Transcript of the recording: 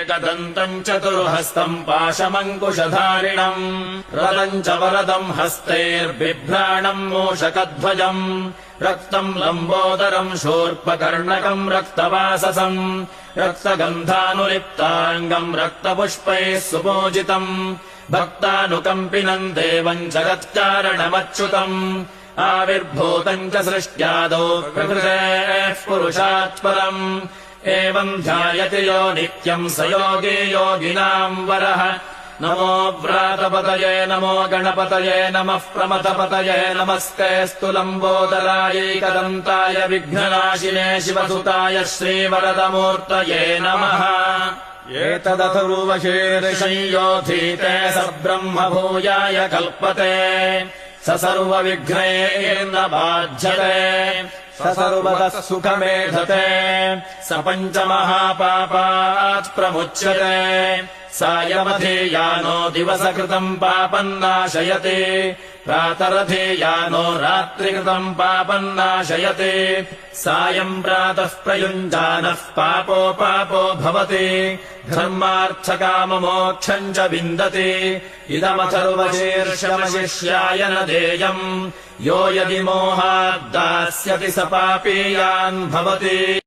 एकदन्तम् चतुर्हस्तम् पाशमङ्कुशधारिणम् रदम् च वरदम् हस्तैर्बिभ्राणम् मूषकध्वजम् रक्तम् लम्बोदरम् शूर्पकर्णकम् रक्तवाससम् रक्तगन्धानुलिप्ताङ्गम् रक्तपुष्पैः सुपूजितम् भक्तानुकम्पिनम् देवम् जगत्कारणमच्युतम् आविर्भूतम् च सृष्ट्यादौ प्रकृतेः पुरुषात् परम् एवम् ध्यायति यो नित्यम् स योगी योगिनाम् वरः नमो व्रातपतये नमो गणपतये नमः प्रमथपतये नमस्तेऽस्तु लम्बोदरायैकदन्ताय विघ्ननाशिने शिवसुताय श्रीवरदमूर्तये नमः एतदथर्वशीर्षयोऽधीते स ब्रह्म भूयाय कल्पते स सर्वविघ्नैर्न बाध्यते स सर्वतः सुखमेधते स पञ्चमहापापात् प्रमुच्यते सायमधीयानो दिवसकृतम् पापम् नाशयति प्रातरधीयानो रात्रिकृतम् पापम् नाशयति सायम् प्रातः प्रयुञ्जानः पापो भवति धर्मार्थकाममोक्षम् च विन्दति इदमथर्वशीर्षमशिष्याय न देयम् यो यदि मोहाद्दास्यति स पापीयान् भवति।